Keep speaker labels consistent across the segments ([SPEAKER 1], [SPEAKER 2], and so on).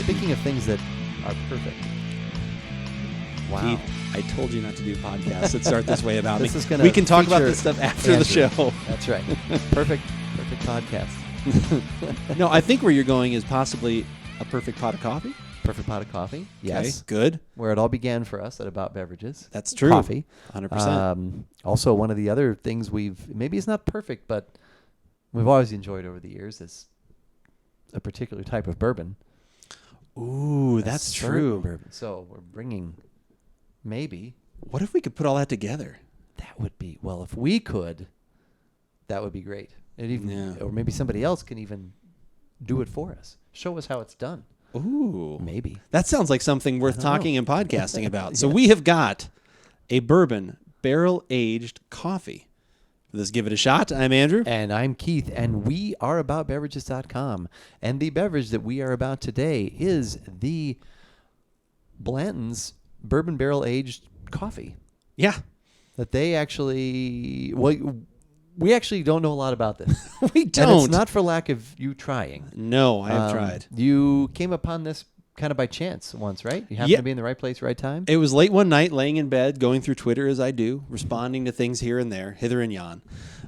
[SPEAKER 1] Speaking of things that are perfect. Wow.
[SPEAKER 2] Keith, I told you not to do podcasts that start this way about
[SPEAKER 1] This
[SPEAKER 2] me.
[SPEAKER 1] is gonna
[SPEAKER 2] We can talk about
[SPEAKER 1] feature
[SPEAKER 2] this stuff after
[SPEAKER 1] Andrew.
[SPEAKER 2] the show.
[SPEAKER 1] That's right. Perfect podcast.
[SPEAKER 2] No, I think where you're going is possibly a perfect pot of coffee.
[SPEAKER 1] Perfect pot of coffee. Yes.
[SPEAKER 2] Okay, good.
[SPEAKER 1] Where it all began for us at About Beverages.
[SPEAKER 2] That's true.
[SPEAKER 1] Coffee.
[SPEAKER 2] 100%.
[SPEAKER 1] Also, one of the other things maybe it's not perfect, but we've always enjoyed over the years is a particular type of bourbon.
[SPEAKER 2] Ooh,
[SPEAKER 1] A
[SPEAKER 2] that's
[SPEAKER 1] certain
[SPEAKER 2] true.
[SPEAKER 1] Bourbon. So we're bringing maybe.
[SPEAKER 2] What if we could put all that together?
[SPEAKER 1] That would be, well, if we could, that would be great. And even,
[SPEAKER 2] Yeah.
[SPEAKER 1] Or maybe somebody else can even do it for us. Show us how it's done.
[SPEAKER 2] Ooh.
[SPEAKER 1] Maybe.
[SPEAKER 2] That sounds like something worth
[SPEAKER 1] don't know.
[SPEAKER 2] talking and podcasting about. So
[SPEAKER 1] Yes.
[SPEAKER 2] we have got a bourbon barrel-aged coffee. Let's give it a shot. I'm Andrew.
[SPEAKER 1] And I'm Keith, and we are AboutBeverages.com. And the beverage that we are about today is the Blanton's Bourbon Barrel Aged Coffee.
[SPEAKER 2] Yeah.
[SPEAKER 1] That they actually, well, we actually don't know a lot about this.
[SPEAKER 2] We
[SPEAKER 1] And
[SPEAKER 2] don't.
[SPEAKER 1] it's not for lack of you trying.
[SPEAKER 2] No, I have tried.
[SPEAKER 1] You came upon this kind of by chance once, right? You happened
[SPEAKER 2] Yeah.
[SPEAKER 1] to be in the right place, right time?
[SPEAKER 2] It was late one night, laying in bed, going through Twitter as I do, responding to things here and there, hither and yon.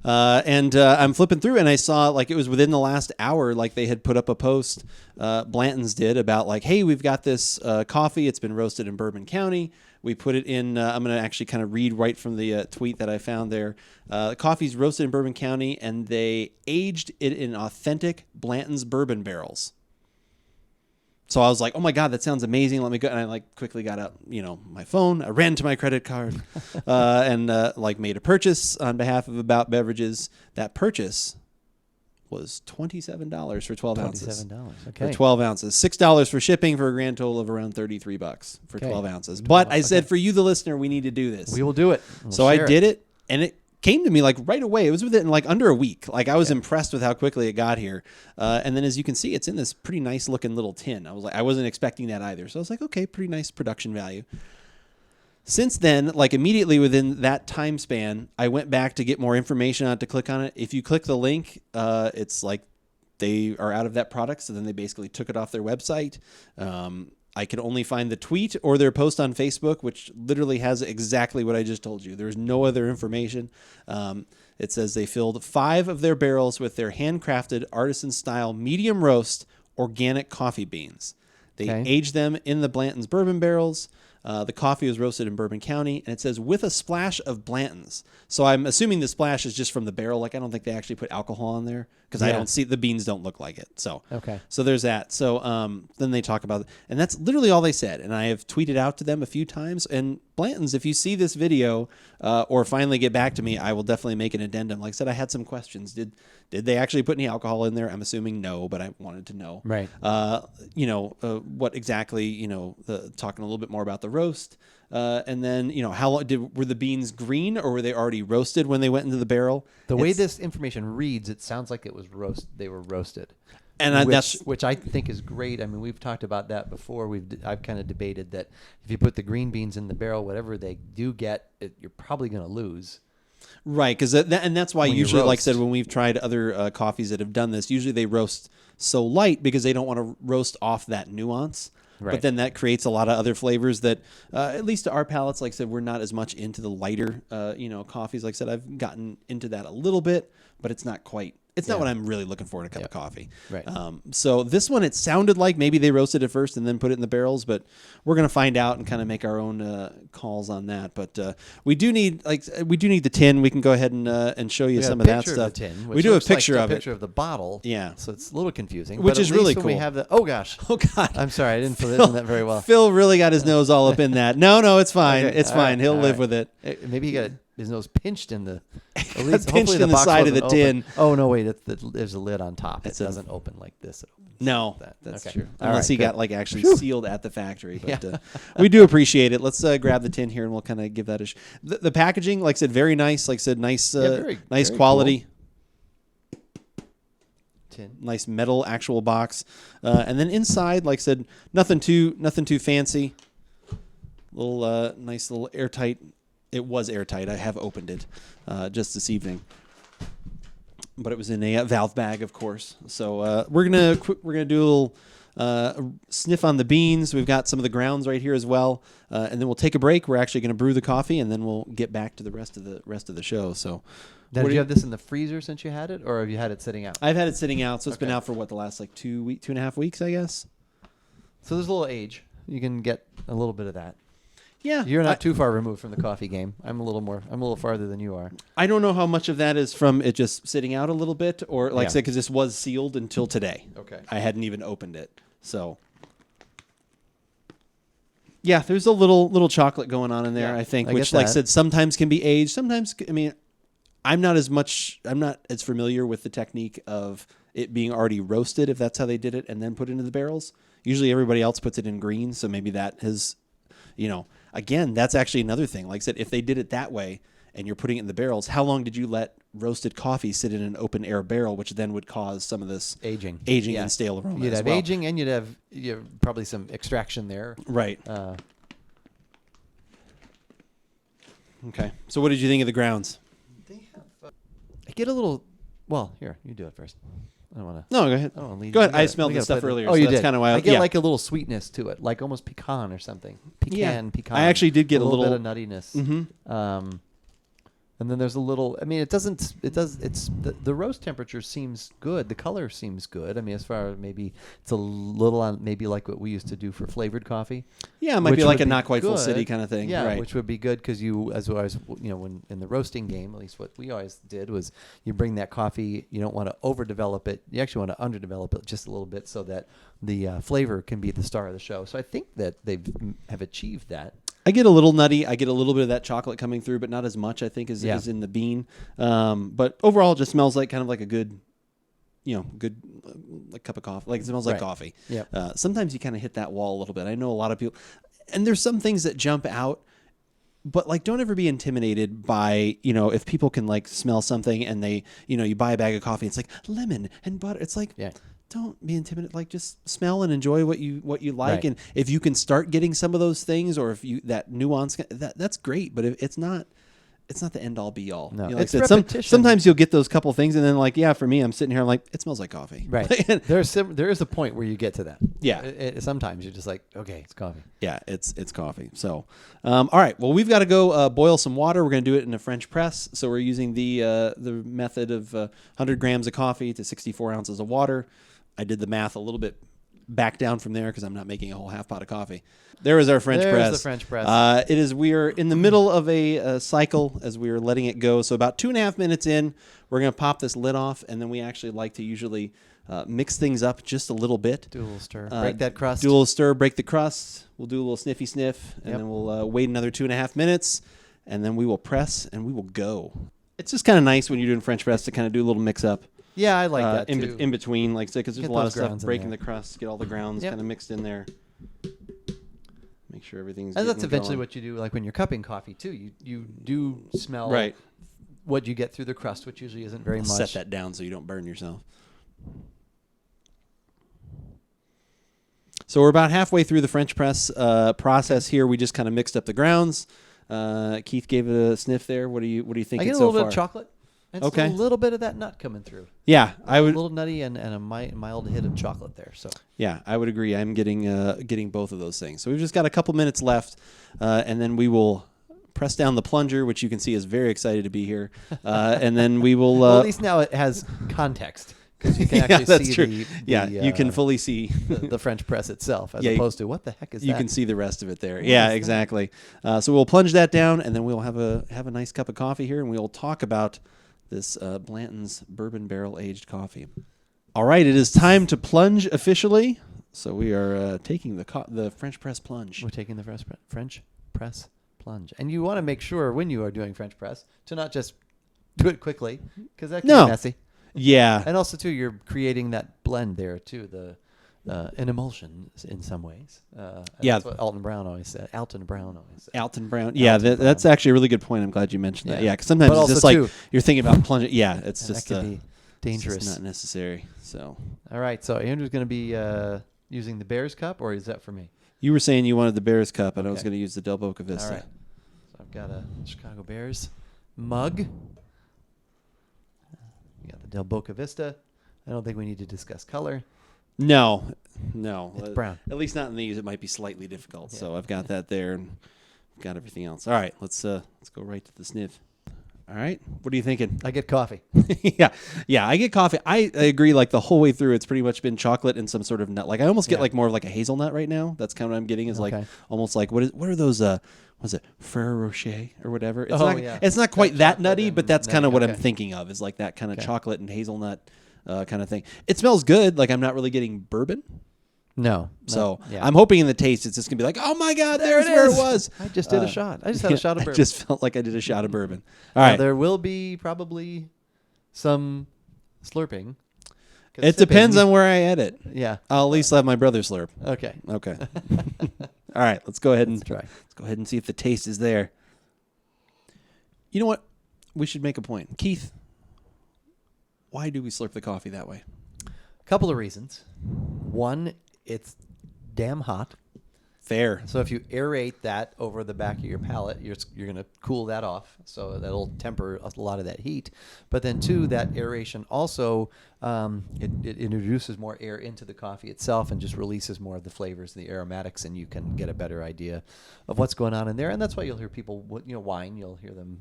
[SPEAKER 2] And I'm flipping through, and I saw, like, it was within the last hour, like, they had put up a post, Blanton's did, about, like, hey, we've got this coffee. It's been roasted in Bourbon County. We put it in, I'm going to actually kind of read right from the tweet that I found there. The coffee's roasted in Bourbon County, and they aged it in authentic Blanton's bourbon barrels. So I was like, oh my God, that sounds amazing. Let me go. And I like quickly got out, my phone. I ran to my credit card and made a purchase on behalf of About Beverages. That purchase was $27 for 12 ounces.
[SPEAKER 1] $27. Okay.
[SPEAKER 2] For 12 ounces. $6 for shipping for a grand total of around $33 for
[SPEAKER 1] Okay.
[SPEAKER 2] 12 ounces. But I said, for you, the listener, we need to do this.
[SPEAKER 1] We will do it. We'll
[SPEAKER 2] So I
[SPEAKER 1] share
[SPEAKER 2] did it, and it came to me like right away. It was within like under a week. Like I was impressed with how quickly it got here. And then as you can see, it's in this pretty nice looking little tin. I wasn't expecting that either. So I was like, okay, pretty nice production value. Since then, like immediately within that time span, I went back to get more information on it, to click on it. If you click the link, it's like they are out of that product. So then they basically took it off their website. I could only find the tweet or their post on Facebook, which literally has exactly what I just told you. There's no other information. It says they filled 5 of their barrels with their handcrafted artisan-style medium roast organic coffee beans. They aged them in the Blanton's bourbon barrels. The coffee was roasted in Bourbon County, and it says with a splash of Blanton's. So I'm assuming the splash is just from the barrel. Like I don't think they actually put alcohol in there because I don't see the beans don't look like it. So so there's that. So then they talk about it, and that's literally all they said. And I have tweeted out to them a few times. And Blanton's, if you see this video or finally get back to me, I will definitely make an addendum. Like I said, I had some questions. Did they actually put any alcohol in there? I'm assuming no, but I wanted to know.
[SPEAKER 1] Right.
[SPEAKER 2] What exactly, talking a little bit more about the roast. And then, how long were the beans green or were they already roasted when they went into the barrel?
[SPEAKER 1] The way this information reads, it sounds like it was they were roasted.
[SPEAKER 2] And
[SPEAKER 1] which I think is great. I mean, we've talked about that before. I've kind of debated that if you put the green beans in the barrel, whatever they do get, you're probably going to lose.
[SPEAKER 2] Right, because that's why
[SPEAKER 1] When you
[SPEAKER 2] usually, like I
[SPEAKER 1] roast.
[SPEAKER 2] said, when we've tried other coffees that have done this, usually they roast so light because they don't want to roast off that nuance.
[SPEAKER 1] Right.
[SPEAKER 2] But then that creates a lot of other flavors that, at least to our palates, like I said, we're not as much into the lighter, coffees. Like I said, I've gotten into that a little bit, but it's not quite. It's not what I'm really looking for in a cup of coffee.
[SPEAKER 1] Right.
[SPEAKER 2] So this one, it sounded like maybe they roasted it first and then put it in the barrels, but we're going to find out and kind of make our own calls on that. But we do need the tin. We can go ahead and show you some of that stuff.
[SPEAKER 1] The tin,
[SPEAKER 2] We do have a picture of it.
[SPEAKER 1] Picture of the bottle.
[SPEAKER 2] Yeah.
[SPEAKER 1] So it's a little confusing.
[SPEAKER 2] Which
[SPEAKER 1] but
[SPEAKER 2] is
[SPEAKER 1] at least
[SPEAKER 2] really
[SPEAKER 1] when
[SPEAKER 2] cool.
[SPEAKER 1] We have the. Oh gosh.
[SPEAKER 2] Oh God.
[SPEAKER 1] I'm sorry. I didn't fill that very well.
[SPEAKER 2] Phil really got his nose all up in that. No, it's fine.
[SPEAKER 1] Okay,
[SPEAKER 2] It's
[SPEAKER 1] all
[SPEAKER 2] fine.
[SPEAKER 1] right,
[SPEAKER 2] He'll
[SPEAKER 1] all
[SPEAKER 2] live
[SPEAKER 1] right.
[SPEAKER 2] with it.
[SPEAKER 1] Maybe he got his nose pinched in the. At
[SPEAKER 2] Pinched
[SPEAKER 1] hopefully
[SPEAKER 2] in the
[SPEAKER 1] box
[SPEAKER 2] side of the
[SPEAKER 1] wasn't open.
[SPEAKER 2] tin.
[SPEAKER 1] Oh no! Wait, there's a lid on top. It
[SPEAKER 2] It's a-
[SPEAKER 1] doesn't open like this. It opens
[SPEAKER 2] No,
[SPEAKER 1] like that.
[SPEAKER 2] that's
[SPEAKER 1] Okay.
[SPEAKER 2] true.
[SPEAKER 1] All
[SPEAKER 2] Unless
[SPEAKER 1] right,
[SPEAKER 2] he
[SPEAKER 1] good.
[SPEAKER 2] got like actually sealed at the factory. But
[SPEAKER 1] Yeah.
[SPEAKER 2] we do appreciate it. Let's grab the tin here and we'll kind of give that a. The packaging, like I said, very nice. Like I said, nice,
[SPEAKER 1] very
[SPEAKER 2] quality.
[SPEAKER 1] tin.
[SPEAKER 2] Nice metal actual box, and then inside, like I said, nothing too fancy. Little nice little airtight. It was airtight. I have opened it just this evening, but it was in a valve bag, of course. So we're gonna do a little sniff on the beans. We've got some of the grounds right here as well, and then we'll take a break. We're actually going to brew the coffee, and then we'll get back to the rest of the show. So,
[SPEAKER 1] Now, did you have this in the freezer since you had it, or have you had it sitting out?
[SPEAKER 2] I've had it sitting out, so it's been
[SPEAKER 1] Okay.
[SPEAKER 2] out for the last like 2.5 weeks, I guess.
[SPEAKER 1] So there's a little age. You can get a little bit of that.
[SPEAKER 2] Yeah,
[SPEAKER 1] You're not too far removed from the coffee game. I'm a little farther than you are.
[SPEAKER 2] I don't know how much of that is from it just sitting out a little bit, or like I
[SPEAKER 1] Yeah.
[SPEAKER 2] said, because this was sealed until today.
[SPEAKER 1] Okay.
[SPEAKER 2] I hadn't even opened it, so. Yeah, there's a little chocolate going on in there,
[SPEAKER 1] Yeah,
[SPEAKER 2] I think,
[SPEAKER 1] I
[SPEAKER 2] which,
[SPEAKER 1] get
[SPEAKER 2] like I
[SPEAKER 1] that.
[SPEAKER 2] said, sometimes can be aged. Sometimes, I mean, I'm not as familiar with the technique of it being already roasted, if that's how they did it, and then put into the barrels. Usually everybody else puts it in green, so maybe that has, again, that's actually another thing. Like I said, if they did it that way and you're putting it in the barrels, how long did you let roasted coffee sit in an open air barrel, which then would cause some of this
[SPEAKER 1] Aging
[SPEAKER 2] yeah. and stale aroma
[SPEAKER 1] You'd
[SPEAKER 2] as
[SPEAKER 1] have
[SPEAKER 2] well.
[SPEAKER 1] aging, and you'd have probably some extraction there.
[SPEAKER 2] Right. Okay. So what did you think of the grounds?
[SPEAKER 1] I get a little. Well, here, you do it first. I don't want to.
[SPEAKER 2] No, go ahead.
[SPEAKER 1] I don't want to lead.
[SPEAKER 2] Go ahead.
[SPEAKER 1] we
[SPEAKER 2] I
[SPEAKER 1] gotta-
[SPEAKER 2] smelled
[SPEAKER 1] we
[SPEAKER 2] this
[SPEAKER 1] gotta
[SPEAKER 2] stuff
[SPEAKER 1] play the-
[SPEAKER 2] earlier,
[SPEAKER 1] Oh,
[SPEAKER 2] so
[SPEAKER 1] you
[SPEAKER 2] that's
[SPEAKER 1] did.
[SPEAKER 2] kinda why I-
[SPEAKER 1] I get
[SPEAKER 2] yeah.
[SPEAKER 1] like a little sweetness to it, like almost pecan or something. Pecan.
[SPEAKER 2] I actually did get a
[SPEAKER 1] little
[SPEAKER 2] little-
[SPEAKER 1] bit of nuttiness.
[SPEAKER 2] Mm-hmm.
[SPEAKER 1] And then there's a little. I mean, it doesn't. It does. It's the roast temperature seems good. The color seems good. I mean, as far as maybe it's a little on maybe like what we used to do for flavored coffee.
[SPEAKER 2] Yeah, it might
[SPEAKER 1] which
[SPEAKER 2] be like
[SPEAKER 1] would
[SPEAKER 2] a not quite full
[SPEAKER 1] good.
[SPEAKER 2] city kind of thing.
[SPEAKER 1] Yeah,
[SPEAKER 2] right.
[SPEAKER 1] which would be good because you, as always, when in the roasting game, at least what we always did was you bring that coffee. You don't want to overdevelop it. You actually want to underdevelop it just a little bit so that the flavor can be the star of the show. So I think that they have achieved that.
[SPEAKER 2] I get a little nutty. I get a little bit of that chocolate coming through, but not as much, I think, as in the bean. But overall, it just smells like kind of like a good, good like cup of coffee. Like it smells like
[SPEAKER 1] Right.
[SPEAKER 2] coffee.
[SPEAKER 1] Yeah.
[SPEAKER 2] Sometimes you kind of hit that wall a little bit. I know a lot of people, and there's some things that jump out, but like don't ever be intimidated by, if people can like smell something and they, you buy a bag of coffee, it's like lemon and butter. It's like,
[SPEAKER 1] Yeah.
[SPEAKER 2] don't be intimidated. Like just smell and enjoy what you like.
[SPEAKER 1] Right.
[SPEAKER 2] And if you can start getting some of those things, or if you that nuance, that's great. But if it's not the end all be all.
[SPEAKER 1] No,
[SPEAKER 2] like I
[SPEAKER 1] it's
[SPEAKER 2] said,
[SPEAKER 1] repetition.
[SPEAKER 2] sometimes you'll get those couple things, and then like for me, I'm sitting here, I'm like, it smells like coffee.
[SPEAKER 1] Right. there is a point where you get to that.
[SPEAKER 2] Yeah.
[SPEAKER 1] Sometimes you're just like, okay, it's coffee.
[SPEAKER 2] Yeah, it's coffee. So, all right. Well, we've got to go boil some water. We're going to do it in a French press. So we're using the method of 100 grams of coffee to 64 ounces of water. I did the math a little bit back down from there because I'm not making a whole half pot of coffee. There is our French
[SPEAKER 1] There's
[SPEAKER 2] press.
[SPEAKER 1] the French press.
[SPEAKER 2] We are in the middle of a cycle as we are letting it go. So about 2.5 minutes in, we're going to pop this lid off, and then we actually like to usually mix things up just a little bit.
[SPEAKER 1] Do a little stir. Break that crust.
[SPEAKER 2] Do a little stir, break the crust. We'll do a little sniffy sniff, and
[SPEAKER 1] Yep.
[SPEAKER 2] then we'll wait another 2.5 minutes, and then we will press, and we will go. It's just kind of nice when you're doing French press to kind of do a little mix up.
[SPEAKER 1] Yeah, I like that too.
[SPEAKER 2] in between, like say, because there's
[SPEAKER 1] Get
[SPEAKER 2] a lot of
[SPEAKER 1] those
[SPEAKER 2] stuff
[SPEAKER 1] grounds in
[SPEAKER 2] breaking
[SPEAKER 1] there.
[SPEAKER 2] the crust, get all the grounds
[SPEAKER 1] Yep.
[SPEAKER 2] kind of mixed in there. Make sure everything's.
[SPEAKER 1] And that's
[SPEAKER 2] getting
[SPEAKER 1] eventually
[SPEAKER 2] going.
[SPEAKER 1] what you do, like when you're cupping coffee too. You do smell
[SPEAKER 2] Right.
[SPEAKER 1] what you get through the crust, which usually isn't very much.
[SPEAKER 2] Set that down so you don't burn yourself. So we're about halfway through the French press process here. We just kind of mixed up the grounds. Keith gave it a sniff there. What do you think?
[SPEAKER 1] I get a
[SPEAKER 2] so
[SPEAKER 1] little bit
[SPEAKER 2] far?
[SPEAKER 1] of chocolate. And
[SPEAKER 2] Okay.
[SPEAKER 1] a little bit of that nut coming through.
[SPEAKER 2] Yeah, I
[SPEAKER 1] A
[SPEAKER 2] would.
[SPEAKER 1] little nutty and a mild hit of chocolate there. So
[SPEAKER 2] Yeah, I would agree. I'm getting both of those things. So we've just got a couple minutes left, and then we will press down the plunger, which you can see is very excited to be here. And then we will.
[SPEAKER 1] well, at least now it has context because you can
[SPEAKER 2] yeah,
[SPEAKER 1] actually
[SPEAKER 2] that's
[SPEAKER 1] see
[SPEAKER 2] true.
[SPEAKER 1] the
[SPEAKER 2] you can fully see.
[SPEAKER 1] the French press itself as
[SPEAKER 2] Yeah,
[SPEAKER 1] opposed to what the heck is
[SPEAKER 2] You
[SPEAKER 1] that?
[SPEAKER 2] can see the rest of it there.
[SPEAKER 1] What
[SPEAKER 2] Yeah,
[SPEAKER 1] is that?
[SPEAKER 2] exactly. So we'll plunge that down, and then we'll have a nice cup of coffee here, and we'll talk about this Blanton's bourbon barrel aged coffee. All right, it is time to plunge officially. So we are taking the French press plunge.
[SPEAKER 1] We're taking the French press plunge. And you want to make sure when you are doing French press to not just do it quickly because that can
[SPEAKER 2] No.
[SPEAKER 1] be messy.
[SPEAKER 2] Yeah,
[SPEAKER 1] And also, too, you're creating that blend there, too, an emulsion in some ways.
[SPEAKER 2] Yeah.
[SPEAKER 1] That's what Alton Brown always said.
[SPEAKER 2] Alton Brown.
[SPEAKER 1] Alton
[SPEAKER 2] That's
[SPEAKER 1] Brown.
[SPEAKER 2] actually a really good point. I'm glad you mentioned that.
[SPEAKER 1] Yeah.
[SPEAKER 2] Yeah, because sometimes
[SPEAKER 1] But
[SPEAKER 2] it's
[SPEAKER 1] also,
[SPEAKER 2] just like
[SPEAKER 1] too-
[SPEAKER 2] you're thinking about plunging. Yeah, it's
[SPEAKER 1] And
[SPEAKER 2] just
[SPEAKER 1] that can be
[SPEAKER 2] it's
[SPEAKER 1] dangerous.
[SPEAKER 2] just not necessary. So
[SPEAKER 1] All right, so Andrew's going to be using the Bears cup, or is that for me?
[SPEAKER 2] you were saying you wanted the Bears cup, and I was
[SPEAKER 1] Okay.
[SPEAKER 2] going to use the Del Boca Vista.
[SPEAKER 1] All right. So I've got a Chicago Bears mug. You got the Del Boca Vista. I don't think we need to discuss color.
[SPEAKER 2] No.
[SPEAKER 1] It's brown.
[SPEAKER 2] At least not in these. It might be slightly difficult. Yeah. So I've got that there and got everything else. All right, let's go right to the sniff. All right, what are you thinking?
[SPEAKER 1] I get coffee.
[SPEAKER 2] yeah, I get coffee. I agree. Like the whole way through, it's pretty much been chocolate and some sort of nut. Like I almost get like more of like a hazelnut right now. That's kind of what I'm getting. Is like almost like what are those? Was it Ferrero Rocher or whatever? It's not quite that nutty, but that's kind of what I'm thinking of. Is like that kind of chocolate and hazelnut kind of thing. It smells good. Like I'm not really getting bourbon.
[SPEAKER 1] No.
[SPEAKER 2] So I'm hoping in the taste it's just going to be like, oh, my God, there's where it was.
[SPEAKER 1] I just did a shot. I just had a shot of bourbon.
[SPEAKER 2] I just felt like I did a shot of bourbon. All right.
[SPEAKER 1] There will be probably some slurping.
[SPEAKER 2] It depends on where I edit.
[SPEAKER 1] Yeah.
[SPEAKER 2] I'll at least have my brother slurp.
[SPEAKER 1] Okay.
[SPEAKER 2] All right. Let's go ahead and try. Let's go ahead and see if the taste is there. You know what? We should make a point. Keith, why do we slurp the coffee that way?
[SPEAKER 1] A couple of reasons. One, it's damn hot.
[SPEAKER 2] Fair.
[SPEAKER 1] So if you aerate that over the back of your palate, you're going to cool that off. So that'll temper a lot of that heat. But then two, that aeration also it introduces more air into the coffee itself and just releases more of the flavors and the aromatics, and you can get a better idea of what's going on in there. And that's why you'll hear people, wine, you'll hear them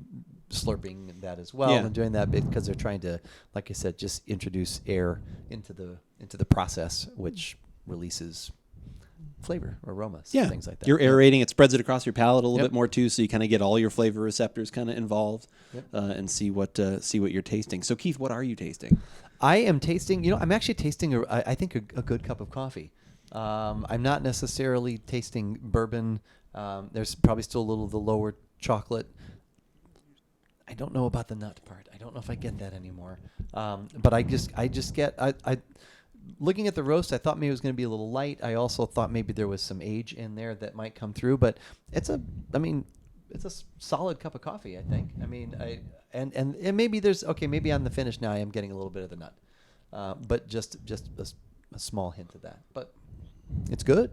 [SPEAKER 1] slurping that as well and doing that because they're trying to, like I said, just introduce air into the process, which releases flavor, aromas, things like that.
[SPEAKER 2] You're aerating. It spreads it across your palate a little bit more too, so you kind of get all your flavor receptors kind of involved and see what you're tasting. So Keith, what are you tasting?
[SPEAKER 1] I am tasting. I'm actually tasting. I think a good cup of coffee. I'm not necessarily tasting bourbon. There's probably still a little of the lower chocolate. I don't know about the nut part. I don't know if I get that anymore. But I just get. Looking at the roast, I thought maybe it was going to be a little light. I also thought maybe there was some age in there that might come through, but it's a solid cup of coffee, I think. And maybe maybe on the finish now I am getting a little bit of the nut, but just a small hint of that. But it's good.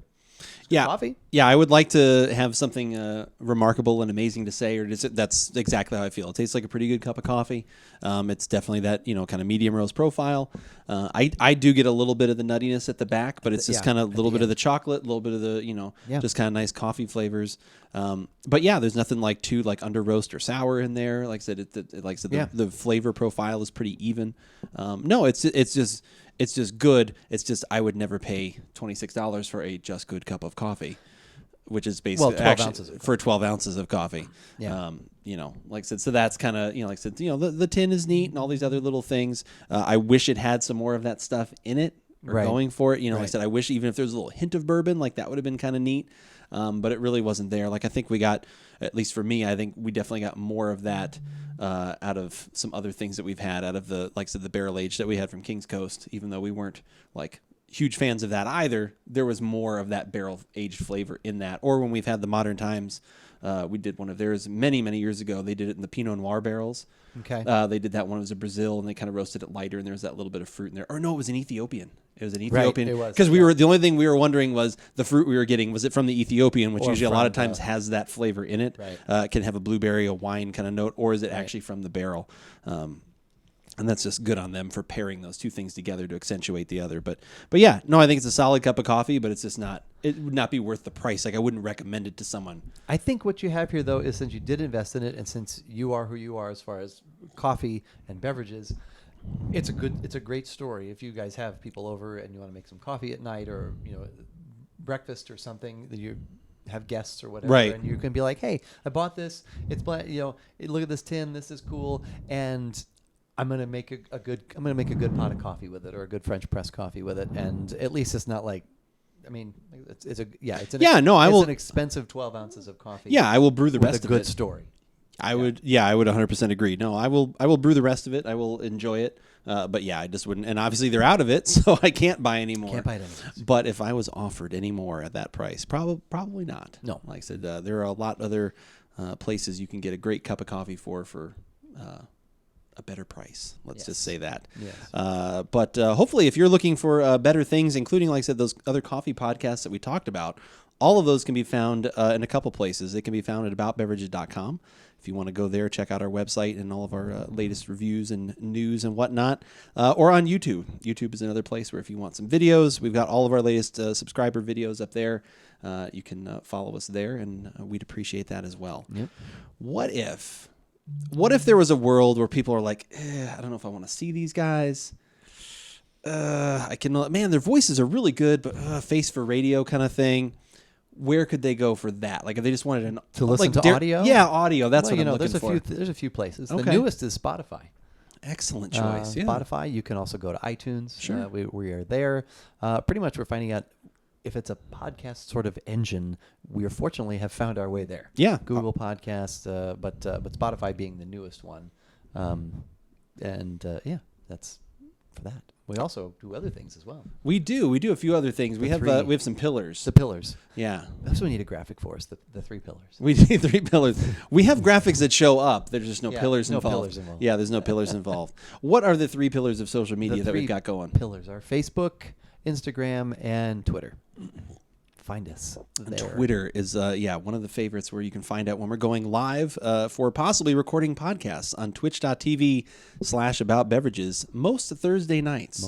[SPEAKER 1] Coffee.
[SPEAKER 2] Yeah, I would like to have something remarkable and amazing to say, that's exactly how I feel. It tastes like a pretty good cup of coffee. It's definitely that kind of medium roast profile. I do get a little bit of the nuttiness at the back, but it's just kind of a little bit of the chocolate, a little bit of the just kind of nice coffee flavors. But there's nothing like too like under roast or sour in there. Like I said, the flavor profile is pretty even. No, it's just good. It's just I would never pay $26 for a just good cup of coffee, which is basically
[SPEAKER 1] 12 ounces of
[SPEAKER 2] for 12 ounces of coffee. Yeah. Like I said, so that's kind of like I said, the tin is neat and all these other little things. I wish it had some more of that stuff in it or going for it. Like I said, I wish even if there's a little hint of bourbon, like that would have been kind of neat. But it really wasn't there. Like I think we got, at least for me, I think we definitely got more of that out of some other things that we've had out of the, like I said, the barrel age that we had from King's Coast. Even though we weren't like huge fans of that either, there was more of that barrel aged flavor in that. Or when we've had the Modern Times, we did one of theirs many, many years ago. They did it in the Pinot Noir barrels.
[SPEAKER 1] Okay.
[SPEAKER 2] They did that one. It was a Brazil, and they kind of roasted it lighter, and there was that little bit of fruit in there. Or no, it was an Ethiopian. It was an Ethiopian.
[SPEAKER 1] Right, it was.
[SPEAKER 2] Because the only thing we were wondering was the fruit we were getting, was it from the Ethiopian, which usually a lot of times has that flavor in it.
[SPEAKER 1] Right.
[SPEAKER 2] It can have a blueberry, a wine kind of note, or is it actually from the barrel? And that's just good on them for pairing those two things together to accentuate the other. But yeah, no, I think it's a solid cup of coffee, but it's just not, it would not be worth the price. Like I wouldn't recommend it to someone.
[SPEAKER 1] I think what you have here, though, is since you did invest in it, and since you are who you are as far as coffee and beverages, it's a great story. If you guys have people over and you want to make some coffee at night, or breakfast or something, that you have guests or whatever, and you can be like, hey, I bought this. It's look at this tin. This is cool, and I'm gonna make a good pot of coffee with it, or a good French press coffee with it, and at least it's not like, it's an expensive 12 ounces of coffee.
[SPEAKER 2] Yeah, I will brew the rest of it.
[SPEAKER 1] With a good story.
[SPEAKER 2] I would 100% agree. No, I will brew the rest of it. I will enjoy it. But yeah, I just wouldn't. And obviously they're out of it, so I can't buy any more.
[SPEAKER 1] Can't buy it anymore.
[SPEAKER 2] But if I was offered any more at that price, probably not.
[SPEAKER 1] No.
[SPEAKER 2] Like I said, there are a lot of other places you can get a great cup of coffee for a better price. Let's just say that.
[SPEAKER 1] Yes.
[SPEAKER 2] But hopefully if you're looking for better things, including, like I said, those other coffee podcasts that we talked about, All of those can be found in a couple places. They can be found at AboutBeverages.com. If you want to go there, check out our website and all of our latest reviews and news and whatnot. Or on YouTube. YouTube is another place where if you want some videos, we've got all of our latest subscriber videos up there. You can follow us there, and we'd appreciate that as well.
[SPEAKER 1] Yep.
[SPEAKER 2] What if there was a world where people are like, I don't know if I want to see these guys. Man, their voices are really good, but face for radio kind of thing. Where could they go for that? Like, if they just wanted
[SPEAKER 1] to listen to audio?
[SPEAKER 2] Yeah, audio. That's what I'm looking
[SPEAKER 1] there's
[SPEAKER 2] for.
[SPEAKER 1] There's a few places.
[SPEAKER 2] Okay.
[SPEAKER 1] The newest is Spotify.
[SPEAKER 2] Excellent choice. Yeah.
[SPEAKER 1] Spotify. You can also go to iTunes.
[SPEAKER 2] Sure.
[SPEAKER 1] We are there. Pretty much we're finding out if it's a podcast sort of engine, we fortunately have found our way there.
[SPEAKER 2] Yeah.
[SPEAKER 1] Google Podcasts, but Spotify being the newest one. That's for that. We also do other things as well.
[SPEAKER 2] We do a few other things. We have some pillars.
[SPEAKER 1] The pillars.
[SPEAKER 2] Yeah.
[SPEAKER 1] That's what we need a graphic for us, the 3 pillars.
[SPEAKER 2] We need 3 pillars. We have graphics that show up. There's just no pillars
[SPEAKER 1] no
[SPEAKER 2] involved.
[SPEAKER 1] pillars involved.
[SPEAKER 2] Yeah, there's no pillars involved. What are the 3 pillars of social media that we've got going?
[SPEAKER 1] Pillars are Facebook, Instagram, and Twitter. Find us there.
[SPEAKER 2] Twitter is one of the favorites where you can find out when we're going live for possibly recording podcasts on twitch.tv/AboutBeverages most Thursday nights.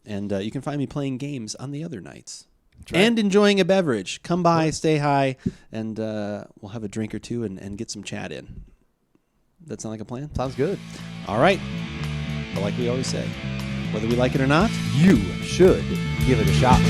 [SPEAKER 2] And you can find me playing games on the other nights. Right. And enjoying a beverage. Come by, stay high, and we'll have a drink or two and get some chat in. That sound like a plan?
[SPEAKER 1] Sounds good.
[SPEAKER 2] All right. But like we always say, whether we like it or not,
[SPEAKER 1] you should give it a shot.